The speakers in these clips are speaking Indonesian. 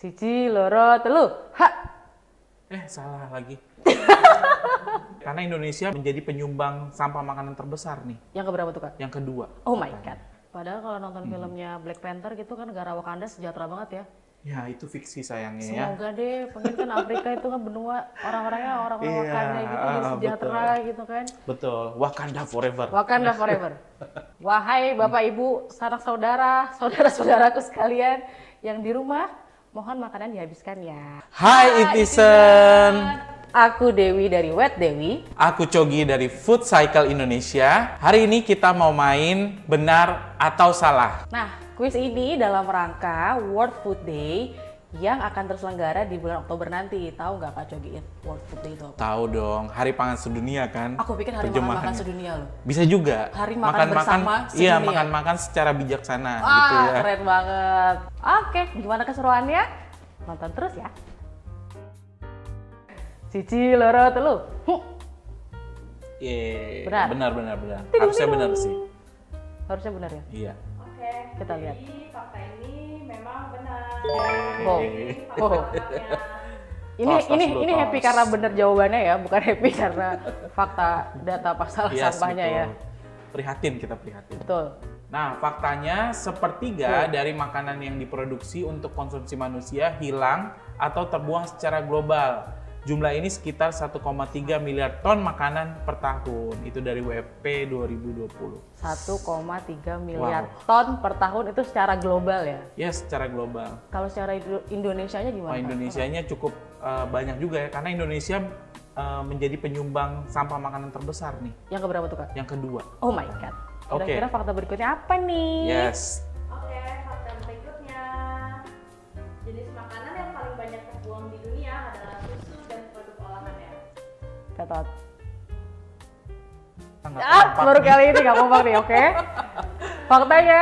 Siji, loro, telu. Ha! Salah lagi. Karena Indonesia menjadi penyumbang sampah makanan terbesar nih. Yang keberapa tuh, Kak? Yang kedua. Oh my God. Padahal kalau nonton filmnya Black Panther gitu kan negara Wakanda sejahtera banget ya. Ya, itu fiksi sayangnya ya. Semoga deh, pengen kan Afrika itu kan benua orang-orangnya orang-orang Wakanda gitu, jadi sejahtera gitu kan. Betul, Wakanda forever. Wakanda forever. Wahai Bapak Ibu, sanak saudara, saudara-saudaraku sekalian yang di rumah, mohon makanan dihabiskan ya. Hai Itizen. Aku Dewi dari Wet Dewi. Aku Cogi dari Food Cycle Indonesia. Hari ini kita mau main benar atau salah. Nah, kuis ini dalam rangka World Food Day yang akan terselenggara di bulan Oktober nanti. Tahu nggak Kak Cogi World Food Day itu? Tahu dong, Hari Pangan Sedunia kan? Aku pikir Hari Makan Sedunia loh. Bisa juga. Hari makan bersama sedunia. Iya, makan-makan secara bijaksana gitu ya. Keren banget. Oke, gimana keseruannya? Nonton terus ya. Siji, loro, telu. Benar. Harusnya benar sih. Harusnya benar ya? Iya. Oke, Kita lihat. jadi fakta ini memang benar. Oh. Ini happy karena benar jawabannya ya, bukan happy karena fakta data pasal sampahnya ya. Prihatin, kita prihatin. Betul. Nah, faktanya sepertiga dari makanan yang diproduksi untuk konsumsi manusia hilang atau terbuang secara global. Jumlah ini sekitar 1,3 miliar ton makanan per tahun. Itu dari WFP 2020. 1,3 miliar ton per tahun itu secara global ya? Ya, secara global. Kalau secara Indonesianya gimana? Indonesianya cukup banyak juga ya, karena Indonesia menjadi penyumbang sampah makanan terbesar nih. Yang keberapa tuh, Kak? Yang kedua. Oh my God. Kira-kira fakta berikutnya apa nih? Yes. Oke, fakta berikutnya. Jenis makanan yang paling banyak terbuang di dunia adalah susu dan produk olahannya. Gatot. Baru kali ini gak kompak nih, oke? Faktanya?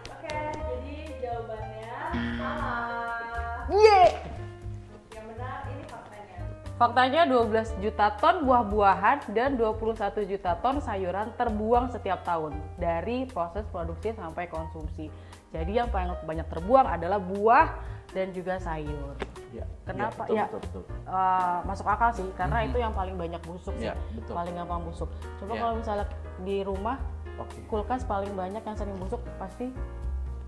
Oke, jadi jawabannya salah. Yeay! Yang benar ini faktanya. Faktanya 12 juta ton buah-buahan dan 21 juta ton sayuran terbuang setiap tahun dari proses produksi sampai konsumsi. Jadi yang paling banyak terbuang adalah buah dan juga sayur. Ya, Kenapa? ya, betul. Masuk akal sih, karena itu yang paling banyak busuk sih, Ya, betul. paling gampang busuk. Coba Ya. kalau misalnya di rumah, Oke. kulkas paling banyak yang sering busuk pasti.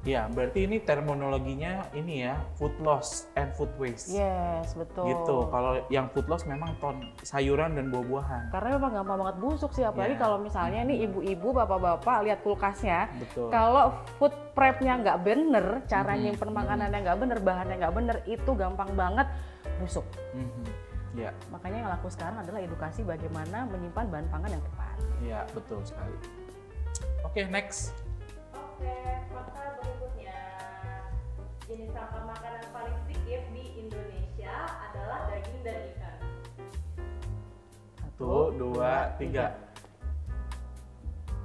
Ya, berarti ini terminologinya ini ya, food loss and food waste. Yes, betul. Gitu. Kalau yang food loss memang ton sayuran dan buah-buahan. Karena memang gampang banget busuk sih, apalagi Ya. kalau misalnya nih ibu-ibu, bapak-bapak lihat kulkasnya, Betul. kalau food prep-nya nggak bener, cara nyimpen makanannya nggak bener, bahannya nggak bener, itu gampang banget busuk. Ya, Makanya yang laku sekarang adalah edukasi bagaimana menyimpan bahan pangan yang tepat. ya, betul sekali. Oke, next. Oke, fakta berikutnya. Jenis sampah makanan paling sedikit di Indonesia adalah daging dan ikan. 1, 2, 3.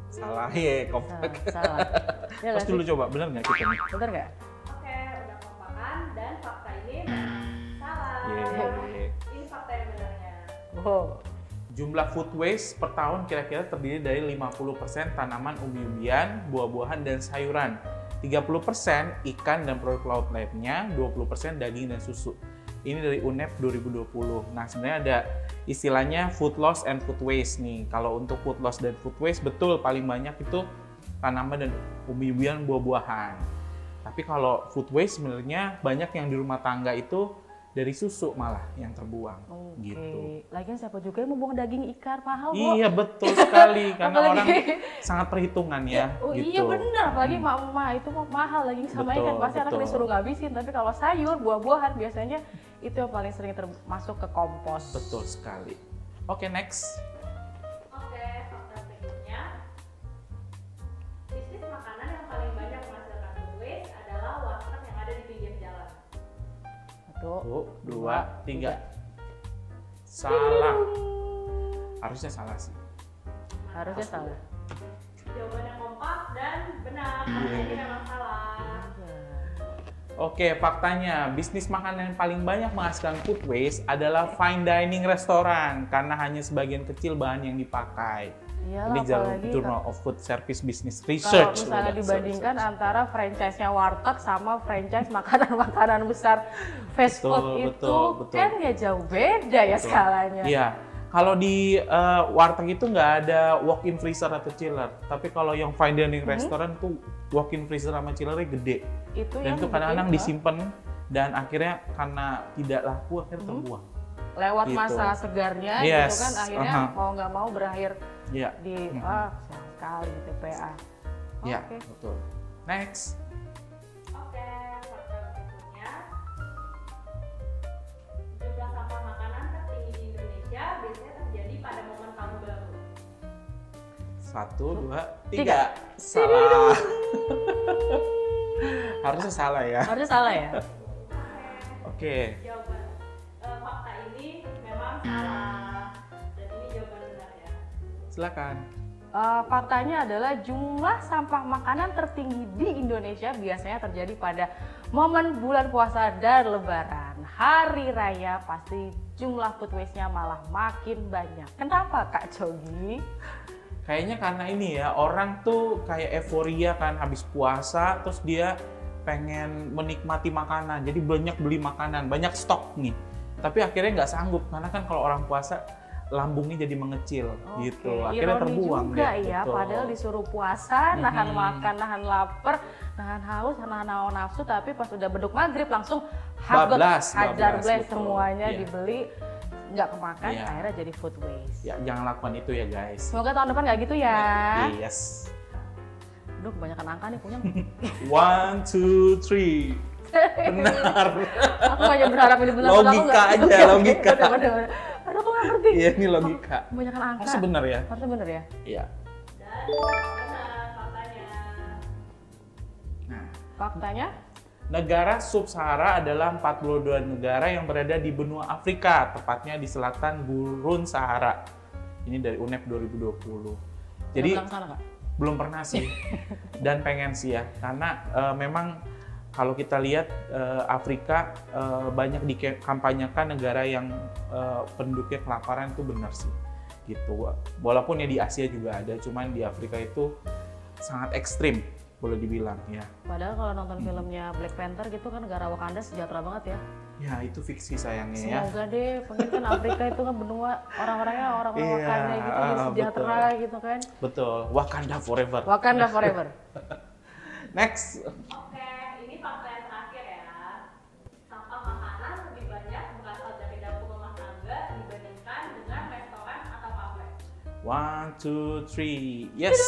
Salah ya, kompak. Salah. Ya Terus nggak dulu sih? coba, bener nggak kita nih? Bener nggak? Oke, udah kompakan dan fakta ini memang salah. Yeay. Ini fakta yang benarnya. Wow. Jumlah food waste per tahun kira-kira terdiri dari 50% tanaman umbi-umbian, buah-buahan, dan sayuran. 30% ikan dan produk laut lainnya, 20% daging dan susu. Ini dari UNEP 2020. Nah, sebenarnya ada istilahnya food loss and food waste nih. Kalau untuk food loss dan food waste, betul paling banyak itu tanaman dan umbi-umbian, buah-buahan. Tapi kalau food waste sebenarnya banyak yang di rumah tangga itu dari susu malah yang terbuang. Oke. Gitu. Lagian siapa juga yang mau buang daging ikan, mahal kok. Iya, betul sekali. Karena Apalagi- orang sangat perhitungan ya. Oh gitu. iya bener, apalagi mak-mak itu mah mahal daging sama Betul, ikan, pasti anak betul. disuruh ngabisin. Tapi kalau sayur, buah-buahan biasanya itu yang paling sering termasuk ke kompos. Betul sekali. Oke, next. Oke, fakta berikutnya. Bisnis makanan yang paling banyak menghasilkan food waste adalah warteg yang ada di pinggir jalan. 1, 2, 3. Salah. Harusnya salah sih. Harusnya salah. Jawabannya kompak dan benar. Fakta ini memang salah. Oke, faktanya bisnis makanan yang paling banyak menghasilkan food waste adalah fine dining restoran karena hanya sebagian kecil bahan yang dipakai. Iyalah, Ini apalagi Journal of Food Service Business kalau Research. misalnya Udah, dibandingkan research. antara franchise-nya warteg sama franchise makanan-makanan besar fast Betul, food itu betul. kan ya jauh beda ya skalanya. Iya. Kalau di warteg itu nggak ada walk-in freezer atau chiller. Tapi kalau yang fine dining restoran tuh walk-in freezer sama chillernya gede. Itu Dan yang itu kadang-kadang bikin, disimpan dan akhirnya karena tidak laku akhirnya terbuang. lewat gitu. masa segarnya Yes, gitu kan akhirnya mau nggak mau berakhir Iya. di sayang sekali TPA. Iya, Oke. betul. Next. Oke, fakta berikutnya. Jumlah sampah makanan tertinggi di Indonesia biasanya terjadi pada momen tahun baru. 1, 2, Tiga. 3. Salah. Harusnya salah ya. Harusnya salah ya. Oke. Jawaban fakta ini memang salah. Dan ini jawaban benar ya. Silakan. Faktanya adalah jumlah sampah makanan tertinggi di Indonesia biasanya terjadi pada momen bulan puasa dan lebaran. Hari raya pasti jumlah food waste-nya malah makin banyak. Kenapa Kak Cogi? Kayaknya karena ini ya, orang tuh kayak euforia kan habis puasa, terus dia pengen menikmati makanan, jadi banyak beli makanan, banyak stok nih. Tapi akhirnya nggak sanggup, karena kan kalau orang puasa lambungnya jadi mengecil gitu, akhirnya Ironi terbuang juga deh. ya, Betul. padahal disuruh puasa, nahan makan, nahan lapar, nahan haus, nahan hawa nafsu, tapi pas udah beduk maghrib langsung habek, Bablas, hajar bless betul. semuanya Iya. dibeli, nggak kemakan, Iya. akhirnya jadi food waste. Ya, jangan lakukan itu ya guys. Semoga tahun depan nggak gitu ya. Yes. Aduh, kebanyakan angka nih punya. 1, 2, 3. Benar. Aku hanya berharap ini benar. Logika aja, logika. Bener. Aduh, aku nggak ngerti. Iya, ini logika. Kebanyakan angka. Masa benar ya? Harusnya bener ya. Iya. Dan benar faktanya. Nah, Faktanya, negara sub-Sahara adalah 42 negara yang berada di benua Afrika, tepatnya di selatan Gurun Sahara. Ini dari UNEP 2020. Jadi udah bilang salah nggak? belum pernah sih, dan pengen sih ya, karena memang kalau kita lihat Afrika banyak dikampanyekan negara yang penduduknya kelaparan itu benar sih, gitu. Walaupun ya di Asia juga ada, cuman di Afrika itu sangat ekstrim boleh dibilang ya. Padahal kalau nonton filmnya Black Panther gitu kan negara Wakanda sejahtera banget ya. Ya itu fiksi sayangnya ya. Semoga deh, pengen kan Afrika itu kan benua orang-orangnya orang-orang Iya, Wakanda gitu, jadi sejahtera gitu kan. Betul, Wakanda forever. Wakanda forever. Next. Oke, ini fakta yang terakhir ya. Sampah makanan lebih banyak berasal dari dapur rumah tangga dibandingkan dengan restoran atau kafe. 1, 2, 3. Yes.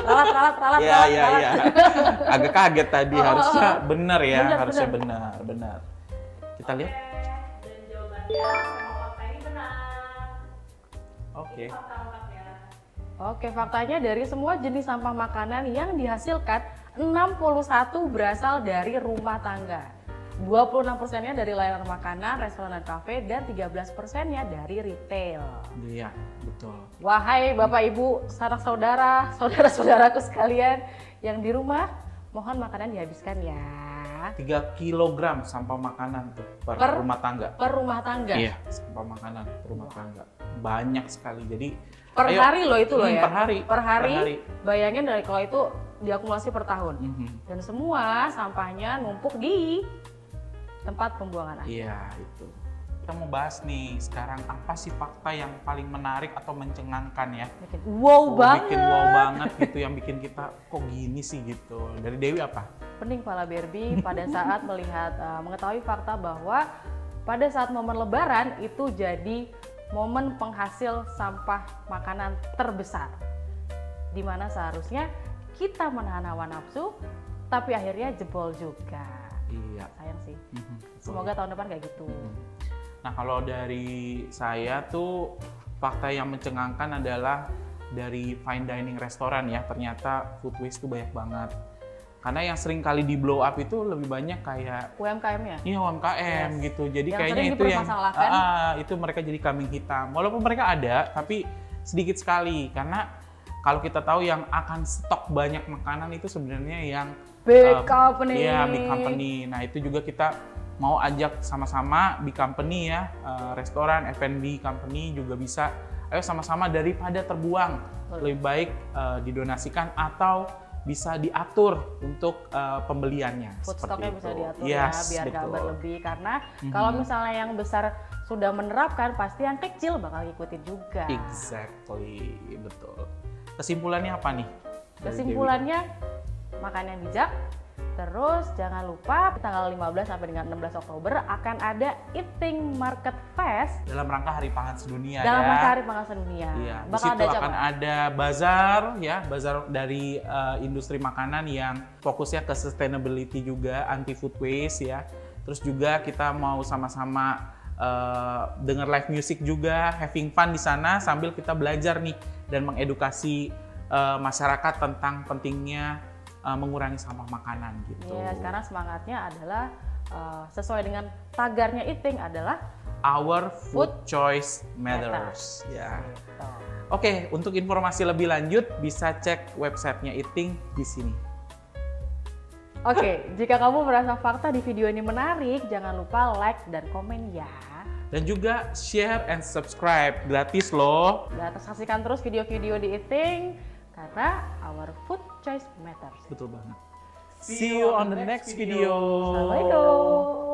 Ralat. Ya. Agak kaget tadi, harusnya benar ya, Benar, harusnya benar. Kita lihat. Dan jawabannya memang fakta ini benar. Oke. Ini fakta lengkapnya. Oke, faktanya dari semua jenis sampah makanan yang dihasilkan, 61 berasal dari rumah tangga. 26%-nya dari layanan makanan, restoran dan kafe, dan 13%-nya dari retail. Iya, betul. Wahai Bapak Ibu, sanak saudara, saudara-saudaraku sekalian yang di rumah, mohon makanan dihabiskan ya. 3 kilogram sampah makanan tuh per rumah tangga. Per rumah tangga. Iya, sampah makanan per rumah tangga. Banyak sekali. Jadi Per ayo, hari loh itu loh ya. Per hari. Per hari. Bayangin dari kalau itu diakumulasi per tahun. Mhm. Dan semua sampahnya numpuk di tempat pembuangan akhir. Iya, itu. Kita mau bahas nih sekarang apa sih fakta yang paling menarik atau mencengangkan ya? Bikin wow banget. Bikin wow banget gitu, yang bikin kita kok gini sih gitu. Dari Dewi apa? Pening pala Barbie pada saat melihat mengetahui fakta bahwa pada saat momen lebaran itu jadi momen penghasil sampah makanan terbesar. Di mana seharusnya kita menahan hawa nafsu, tapi akhirnya jebol juga. Iya. Sayang sih. Mhm, betul. Semoga tahun depan kayak gitu. Nah, kalau dari saya tuh fakta yang mencengangkan adalah dari fine dining restoran ya, ternyata food waste tuh banyak banget. Karena yang sering kali di blow up itu lebih banyak kayak UMKM-nya. iya UMKM Yes. gitu. Jadi Yang kayaknya sering itu yang dipermasalahkan. itu mereka jadi kambing hitam. Walaupun mereka ada, tapi sedikit sekali. Karena kalau kita tahu yang akan stok banyak makanan itu sebenarnya yang Big company. Iya, big company. Nah, itu juga kita mau ajak sama-sama big company ya, restoran, F&B company juga bisa Ayo sama-sama daripada terbuang, lebih baik didonasikan atau bisa diatur untuk pembeliannya. Food stocknya bisa diatur Yes, ya, biar nggak betul. berlebih. Karena kalau misalnya yang besar sudah menerapkan, pasti yang kecil bakal ngikutin juga. Exactly, betul. Kesimpulannya apa nih? dari Kesimpulannya, makan yang bijak. Terus jangan lupa tanggal 15 sampai dengan 16 Oktober akan ada Eating Market Fest Dewi? Dalam rangka Hari Pangan Sedunia dalam ya. rangka Hari Pangan Sedunia. Iya, di Bakal situ ada akan ada bazar ya, bazar dari industri makanan yang fokusnya ke sustainability juga, anti food waste ya. Terus juga kita mau sama-sama dengar live music juga, having fun di sana sambil kita belajar nih dan mengedukasi masyarakat tentang pentingnya mengurangi sampah makanan gitu. Ya, sekarang semangatnya adalah sesuai dengan tagarnya Eating adalah Our food choice matters. Ya. Oke, untuk informasi lebih lanjut bisa cek websitenya Eating di sini. Oke, jika kamu merasa fakta di video ini menarik, jangan lupa like dan komen ya. Dan juga share and subscribe, gratis loh. Dan saksikan terus video-video di Eating karena our food choice matters. Betul banget. See you on the next video. Assalamualaikum.